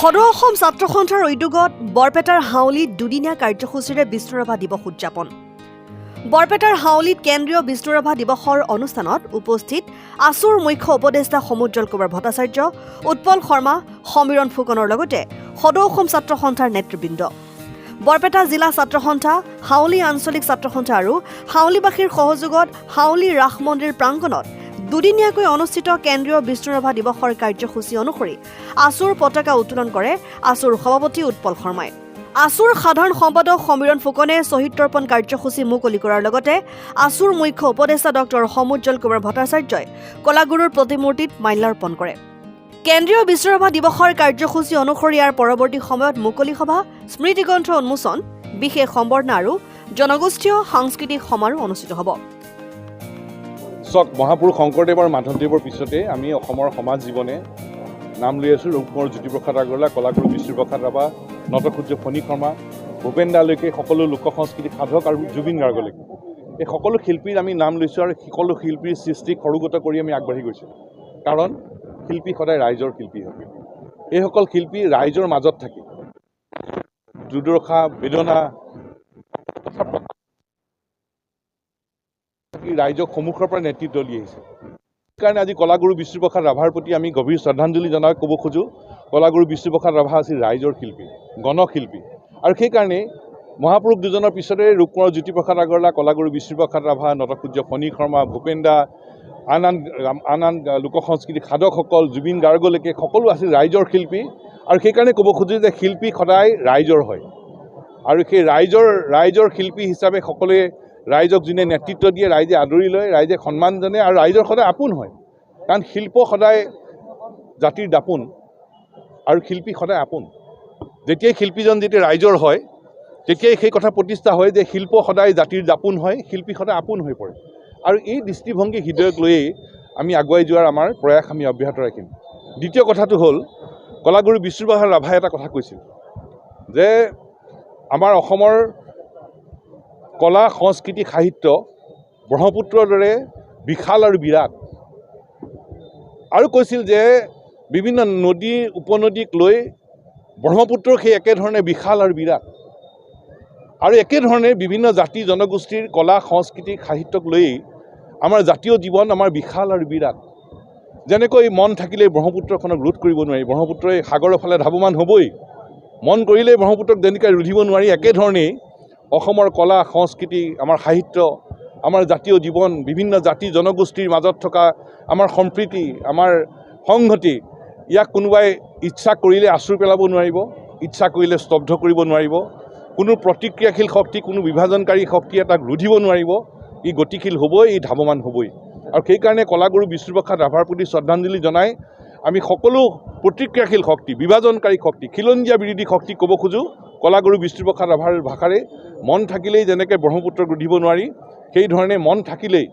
সদৌ অসম ছাত্ৰ সন্থাৰ উদ্যোগত বৰপেটাৰ হাউলীত দুদিনীয়া কাৰ্যসূচীৰে বিষ্ণুৰাভা দিৱস উদযাপন। বৰপেটাৰ হাউলীত কেন্দ্ৰীয় বিষ্ণুৰাভা দিৱসৰ অনুষ্ঠানত উপস্থিত আছুৰ মুখ্য উপদেষ্টা সমুজ্জ্বল কুমাৰ ভট্টাচাৰ্য, উৎপল শৰ্মা, সমীৰণ ফুকনৰ লগতে সদৌ অসম ছাত্ৰ সন্থাৰ নেতৃবৃন্দ। বৰপেটা জিলা ছাত্ৰ সন্থা, হাউলী আঞ্চলিক ছাত্ৰ সন্থা আৰু হাউলীবাসীৰ সহযোগত হাউলী ৰাস মন্দিৰ প্ৰাংগণত দুদিনীয়াকৈ অনুষ্ঠিত কেন্দ্ৰীয় বিষ্ণুৰাভা দিৱসৰ কাৰ্যসূচী অনুসৰি আছুৰ পতাকা উত্তোলন কৰে আছুৰ সভাপতি উৎপল শৰ্মাই। আছুৰ সাধাৰণ সম্পাদক সমীৰণ ফুকনে শ্বহীদ তৰ্পণ কাৰ্যসূচী মুকলি কৰাৰ লগতে আছুৰ মুখ্য উপদেষ্টা ডক্টৰ সমুজ্জ্বল কুমাৰ ভট্টাচাৰ্যই কলাগুৰুৰ প্ৰতিমূৰ্তিত মাল্যাৰ্পণ কৰে। কেন্দ্ৰীয় বিষ্ণুৰাভা দিৱসৰ কাৰ্যসূচী অনুসৰি ইয়াৰ পৰৱৰ্তী সময়ত মুকলি সভা, স্মৃতিগ্ৰন্থ উন্মোচন, বিশেষ সম্বৰ্ধনা আৰু জনগোষ্ঠীয় সাংস্কৃতিক সমাৰোহ অনুষ্ঠিত হ'ব। মহাপুৰুষ শংকৰদেৱ আৰু মাধৱদেৱৰ পিছতে আমি অসমৰ সমাজ জীৱনে নাম লৈ আছোঁ। ৰূপকোঁৱৰ জ্যোতিপ্ৰসাদ আগৰৱালা, কলাগুৰু বিষ্ণুপ্ৰসাদ ৰাভা, নটসূৰ্য ফণী শৰ্মা, ভূপেন দালৈকে সকলো লোক সংস্কৃতিক সাধক আৰু জুবিন গাৰ্গলৈকে এই সকলো শিল্পীৰ আমি নাম লৈছোঁ আৰু সকলো শিল্পীৰ সৃষ্টিক সৰুগত কৰি আমি আগবাঢ়ি গৈছোঁ। কাৰণ শিল্পী সদায় ৰাইজৰ শিল্পী হয়। এইসকল শিল্পী ৰাইজৰ মাজত থাকে, দুৰ্দশা বেদনা ৰাইজক সন্মুখৰ পৰা নেতৃত্ব দি আহিছে। সেইকাৰণে আজি কলাগুৰু বিষ্ণুপ্ৰসাদ ৰাভাৰ প্ৰতি আমি গভীৰ শ্ৰদ্ধাঞ্জলি জনাই ক'ব খোজোঁ, কলাগুৰু বিষ্ণুপ্ৰসাদ ৰাভা আছিল ৰাইজৰ শিল্পী, গণশিল্পী। আৰু সেইকাৰণে মহাপুৰুষ দুজনৰ পিছতে ৰূপকোঁৱৰ জ্যোতিপ্ৰসাদ আগৰৱালা, কলাগুৰু বিষ্ণুপ্ৰসাদ ৰাভা, নটসূৰ্য ফণী শৰ্মা, ভূপেন দা, আন আন লোক সংস্কৃতিক সাধকসকল, জুবিন গাৰ্গলৈকে সকলো আছিল ৰাইজৰ শিল্পী। আৰু সেইকাৰণে ক'ব খোজোঁ যে শিল্পী সদায় ৰাইজৰ হয় আৰু সেই ৰাইজৰ শিল্পী হিচাপে সকলোৱে ৰাইজক যোনে নেতৃত্ব দিয়ে, ৰাইজে আদৰি লয়, ৰাইজে সন্মান জানে আৰু ৰাইজৰ সদায় আপোন হয়। কাৰণ শিল্প সদায় জাতিৰ দাপোন আৰু শিল্পী সদায় আপোন। যেতিয়াই শিল্পীজন যেতিয়া ৰাইজৰ হয়, তেতিয়াই সেই কথা প্ৰতিষ্ঠা হয় যে শিল্প সদায় জাতিৰ দাপোন হয়, শিল্পী সদায় আপোন হৈ পৰে। আৰু এই দৃষ্টিভংগী হৃদয়ক লৈয়ে আমি আগুৱাই যোৱাৰ আমাৰ প্ৰয়াস আমি অব্যাহত ৰাখিম। দ্বিতীয় কথাটো হ'ল, কলাগুৰু বিষ্ণুপ্ৰসাদ ৰাভাই এটা কথা কৈছিল যে আমাৰ অসমৰ কলা, সংস্কৃতি, সাহিত্য ব্ৰহ্মপুত্ৰৰ দৰে বিশাল আৰু বিৰাট। আৰু কৈছিল যে বিভিন্ন নদী উপনদীক লৈ ব্ৰহ্মপুত্ৰৰ সেই একেধৰণে বিশাল আৰু বিৰাট। আৰু একেধৰণে বিভিন্ন জাতি জনগোষ্ঠীৰ কলা, সংস্কৃতি, সাহিত্যক লৈয়ে আমাৰ জাতীয় জীৱন আমাৰ বিশাল আৰু বিৰাট। যেনেকৈ মন থাকিলেই ব্ৰহ্মপুত্ৰখনক ৰোধ কৰিব নোৱাৰি, ব্ৰহ্মপুত্ৰই সাগৰৰ ফালে ধাৱমান হ'বই। মন কৰিলেই ব্ৰহ্মপুত্ৰক যেনেকৈ ৰুধিব নোৱাৰি, একেধৰণেই অসমৰ কলা, সংস্কৃতি, আমাৰ সাহিত্য, আমাৰ জাতীয় জীৱন, বিভিন্ন জাতি জনগোষ্ঠীৰ মাজত থকা আমাৰ সম্প্ৰীতি, আমাৰ সংহতি, ইয়াক কোনোবাই ইচ্ছা কৰিলে আঁচুৰ পেলাব নোৱাৰিব, ইচ্ছা কৰিলে স্তব্ধ কৰিব নোৱাৰিব। কোনো প্ৰতিক্ৰিয়াশীল শক্তি, কোনো বিভাজনকাৰী শক্তিয়ে তাক ৰুধিব নোৱাৰিব। ই গতিশীল হ'বই, ই ধাৱমান হ'বই। আৰু সেইকাৰণে কলাগুৰু বিষ্ণুপ্ৰসাদ ৰাভাৰ প্ৰতি শ্ৰদ্ধাঞ্জলি জনাই আমি সকলো প্ৰতিক্ৰিয়াশীল শক্তি, বিভাজনকাৰী শক্তি, খিলঞ্জীয়া বিৰোধী শক্তি ক'ব খোজোঁ, কলাগুৰু বিষ্ণুপ্ৰসাদ ৰাভাৰ ভাষাৰে মন থাকিলেই যেনেকৈ ব্ৰহ্মপুত্ৰক ৰুধিব নোৱাৰি, সেইধৰণে মন থাকিলেই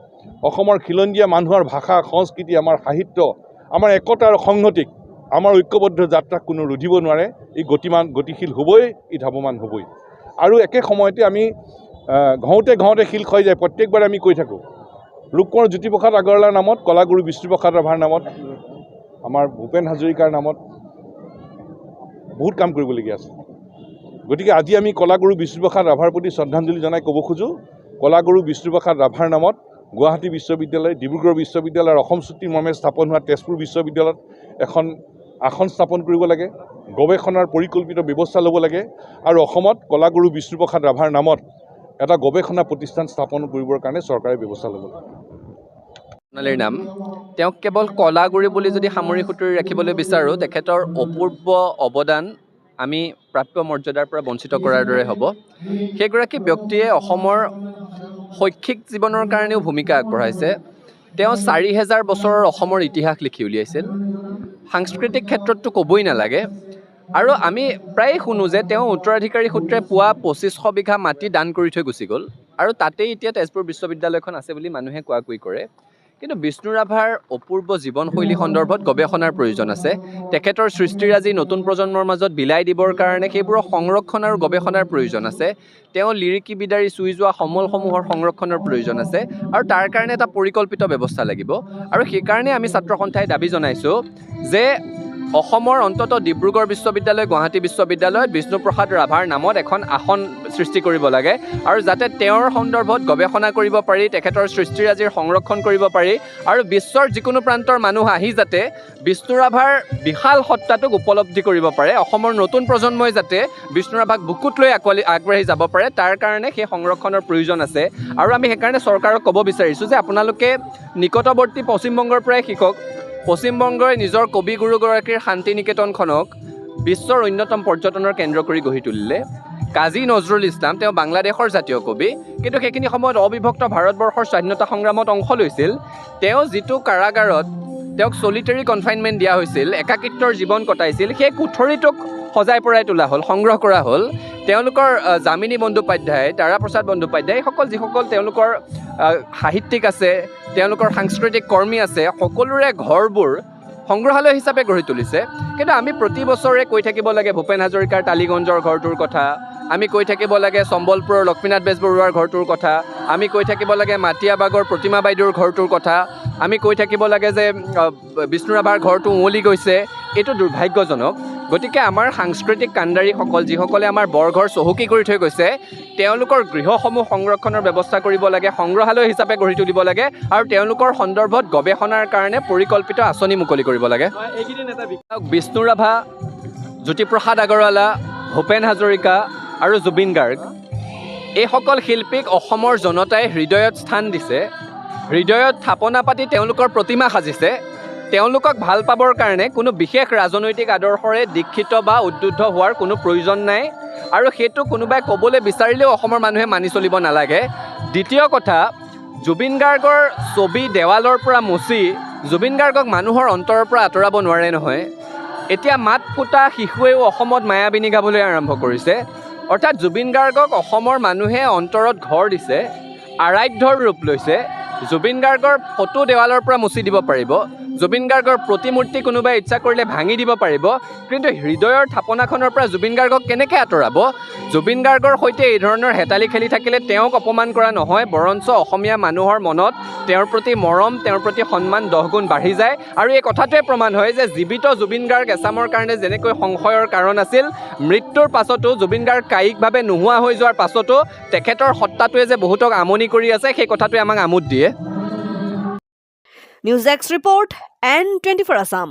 অসমৰ খিলঞ্জীয়া মানুহৰ ভাষা, সংস্কৃতি, আমাৰ সাহিত্য, আমাৰ একতা আৰু সংহতিক, আমাৰ ঐক্যবদ্ধ যাত্ৰাক কোনো ৰুধিব নোৱাৰে। ই গতিশীল হ'বই, ই ধাৱমান হ'বই। আৰু একে সময়তে আমি ঘঁওতে শিল ক্ষয় যায়, প্ৰত্যেকবাৰে আমি কৈ থাকোঁ, ৰূপকোঁৱৰ জ্যোতিপ্ৰসাদ আগৰৱালাৰ নামত, কলাগুৰু বিষ্ণুপ্ৰসাদ ৰাভাৰ নামত, আমাৰ ভূপেন হাজৰিকাৰ নামত বহুত কাম কৰিবলগীয়া আছে। গতিকে আজি আমি কলাগুৰু বিষ্ণুপ্ৰসাদ ৰাভাৰ প্ৰতি শ্ৰদ্ধাঞ্জলি জনাই ক'ব খোজোঁ, কলাগুৰু বিষ্ণুপ্ৰসাদ ৰাভাৰ নামত গুৱাহাটী বিশ্ববিদ্যালয়, ডিব্ৰুগড় বিশ্ববিদ্যালয়, অসম চুক্তি মৰ্মে স্থাপন হোৱা তেজপুৰ বিশ্ববিদ্যালয়ত এখন আসন স্থাপন কৰিব লাগে, গৱেষণাৰ পৰিকল্পিত ব্যৱস্থা ল'ব লাগে আৰু অসমত কলাগুৰু বিষ্ণুপ্ৰসাদ ৰাভাৰ নামত এটা গৱেষণা প্ৰতিষ্ঠান স্থাপন কৰিবৰ কাৰণে চৰকাৰে ব্যৱস্থা ল'ব লাগে। প্ৰণালীৰ নাম, তেওঁক কেৱল কলাগুৰু বুলি যদি সামৰি সুতৰি ৰাখিবলৈ বিচাৰোঁ, তেখেতৰ অপূৰ্ব অৱদান আমি প্ৰাপ্য মৰ্যাদাৰ পৰা বঞ্চিত কৰাৰ দৰে হ'ব। সেইগৰাকী ব্যক্তিয়ে অসমৰ শৈক্ষিক জীৱনৰ কাৰণেও ভূমিকা আগবঢ়াইছে। তেওঁ ৪,০০০ বছৰৰ অসমৰ ইতিহাস লিখি উলিয়াইছিল। সাংস্কৃতিক ক্ষেত্ৰততো ক'বই নালাগে। আৰু আমি প্ৰায় শুনো যে তেওঁ উত্তৰাধিকাৰী সূত্ৰে পোৱা ২৫০০ বিঘা মাটি দান কৰি থৈ গুচি গ'ল আৰু তাতেই এতিয়া তেজপুৰ বিশ্ববিদ্যালয়খন আছে বুলি মানুহে কোৱাকুই কৰে। কিন্তু বিষ্ণু ৰাভাৰ অপূৰ্ব জীৱনশৈলী সন্দৰ্ভত গৱেষণাৰ প্ৰয়োজন আছে। তেখেতৰ সৃষ্টিৰাজি নতুন প্ৰজন্মৰ মাজত বিলাই দিবৰ কাৰণে সেইবোৰৰ সংৰক্ষণ আৰু গৱেষণাৰ প্ৰয়োজন আছে। তেওঁ লিৰিকি বিদাৰি চুই যোৱা সমলসমূহৰ সংৰক্ষণৰ প্ৰয়োজন আছে আৰু তাৰ কাৰণে এটা পৰিকল্পিত ব্যৱস্থা লাগিব। আৰু সেইকাৰণে আমি ছাত্ৰ সন্থাই দাবী জনাইছোঁ যে অসমৰ অন্ততঃ ডিব্ৰুগড় বিশ্ববিদ্যালয়, গুৱাহাটী বিশ্ববিদ্যালয়ত বিষ্ণুপ্ৰসাদ ৰাভাৰ নামত এখন আসন সৃষ্টি কৰিব লাগে আৰু যাতে তেওঁৰ সন্দৰ্ভত গৱেষণা কৰিব পাৰি, তেখেতৰ সৃষ্টিৰাজিৰ সংৰক্ষণ কৰিব পাৰি আৰু বিশ্বৰ যিকোনো প্ৰান্তৰ মানুহ আহি যাতে বিষ্ণু ৰাভাৰ বিশাল সত্তাটোক উপলব্ধি কৰিব পাৰে, অসমৰ নতুন প্ৰজন্মই যাতে বিষ্ণু ৰাভাক বুকুত লৈ আগবাঢ়ি যাব পাৰে, তাৰ কাৰণে সেই সংৰক্ষণৰ প্ৰয়োজন আছে। আৰু আমি সেইকাৰণে চৰকাৰক ক'ব বিচাৰিছোঁ যে আপোনালোকে নিকটৱৰ্তী পশ্চিমবংগৰ পৰাই শিকক। পশ্চিমবংগই নিজৰ কবিগুৰুগৰাকীৰ শান্তি নিকেতনখনক বিশ্বৰ অন্যতম পৰ্যটনৰ কেন্দ্ৰ কৰি গঢ়ি তুলিলে। কাজী নজৰুল ইছলাম তেওঁ বাংলাদেশৰ জাতীয় কবি, কিন্তু সেইখিনি সময়ত অবিভক্ত ভাৰতবৰ্ষৰ স্বাধীনতা সংগ্ৰামত অংশ লৈছিল। তেওঁ যিটো কাৰাগাৰত তেওঁক চলিটেৰী কনফাইনমেণ্ট দিয়া হৈছিল, একাকিত্বৰ জীৱন কটাইছিল, সেই কোঠৰীটোক সজাই পৰাই তোলা হ'ল, সংগ্ৰহ কৰা হ'ল। তেওঁলোকৰ যামিনী বন্দ্যোপাধ্যায়, তাৰাপ্ৰসাদ বন্দ্যোপাধ্যায়, এইসকল যিসকল তেওঁলোকৰ সাহিত্যিক আছে, তেওঁলোকৰ সাংস্কৃতিক কৰ্মী আছে, সকলোৰে ঘৰবোৰ সংগ্ৰহালয় হিচাপে গঢ়ি তুলিছে। কিন্তু আমি প্ৰতি বছৰে কৈ থাকিব লাগে ভূপেন হাজৰিকাৰ টালিগঞ্জৰ ঘৰটোৰ কথা, আমি কৈ থাকিব লাগে সম্বলপুৰৰ লক্ষ্মীনাথ বেজবৰুৱাৰ ঘৰটোৰ কথা, আমি কৈ থাকিব লাগে মাটিয়াবাগৰ প্ৰতিমা বাইদেউৰ ঘৰটোৰ কথা, আমি কৈ থাকিব লাগে যে বিষ্ণু ৰাভাৰ ঘৰটো উৱলি গৈছে। এইটো দুৰ্ভাগ্যজনক। গতিকে আমাৰ সাংস্কৃতিক কাণ্ডাৰীসকল, যিসকলে আমাৰ বৰঘৰ চহকী কৰি থৈ গৈছে, তেওঁলোকৰ গৃহসমূহ সংৰক্ষণৰ ব্যৱস্থা কৰিব লাগে, সংগ্ৰহালয় হিচাপে গঢ়ি তুলিব লাগে আৰু তেওঁলোকৰ সন্দৰ্ভত গৱেষণাৰ কাৰণে পৰিকল্পিত আঁচনি মুকলি কৰিব লাগে। বিষ্ণু ৰাভা, জ্যোতিপ্ৰসাদ আগৰৱালা, ভূপেন হাজৰিকা আৰু জুবিন গাৰ্গ, এইসকল শিল্পীক অসমৰ জনতাই হৃদয়ত স্থান দিছে, হৃদয়ত থাপনা পাতি তেওঁলোকৰ প্ৰতিমা সাজিছে। তেওঁলোকক ভাল পাবৰ কাৰণে কোনো বিশেষ ৰাজনৈতিক আদৰ্শৰে দীক্ষিত বা উদ্বুদ্ধ হোৱাৰ কোনো প্ৰয়োজন নাই আৰু সেইটো কোনোবাই ক'বলৈ বিচাৰিলেও অসমৰ মানুহে মানি চলিব নালাগে। দ্বিতীয় কথা, জুবিন গাৰ্গৰ ছবি দেৱালৰ পৰা মুচি জুবিন গাৰ্গক মানুহৰ অন্তৰৰ পৰা আঁতৰাব নোৱাৰে নহয়। এতিয়া মাত ফুটা শিশুৱেও অসমত মায়াবিনী গাবলৈ আৰম্ভ কৰিছে। অৰ্থাৎ জুবিন গাৰ্গক অসমৰ মানুহে অন্তৰত ঘৰ দিছে, আৰাধ্যৰ ৰূপ লৈছে। জুবিন গাৰ্গৰ ফটো দেৱালৰ পৰা মুচি দিব পাৰিব, জুবিন গাৰ্গৰ প্ৰতিমূৰ্তি কোনোবাই ইচ্ছা কৰিলে ভাঙি দিব পাৰিব, কিন্তু হৃদয়ৰ থাপনাখনৰ পৰা জুবিন গাৰ্গক কেনেকৈ আঁতৰাব? জুবিন গাৰ্গৰ সৈতে এই ধৰণৰ হেতালি খেলি থাকিলে তেওঁক অপমান কৰা নহয়, বৰঞ্চ অসমীয়া মানুহৰ মনত তেওঁৰ প্ৰতি মৰম, তেওঁৰ প্ৰতি সন্মান 10 গুণ বাঢ়ি যায়। আৰু এই কথাটোৱে প্ৰমাণ হয় যে জীৱিত জুবিন গাৰ্গ এচামৰ কাৰণে যেনেকৈ সংশয়ৰ কাৰণ আছিল, মৃত্যুৰ পাছতো জুবিন গাৰ্গ কায়িকভাৱে নোহোৱা হৈ যোৱাৰ পাছতো তেখেতৰ সত্তাটোৱে যে বহুতক আমনি কৰি আছে, সেই কথাটোৱে আমাক আমোদ দিয়ে। News desk report, N24 Assam.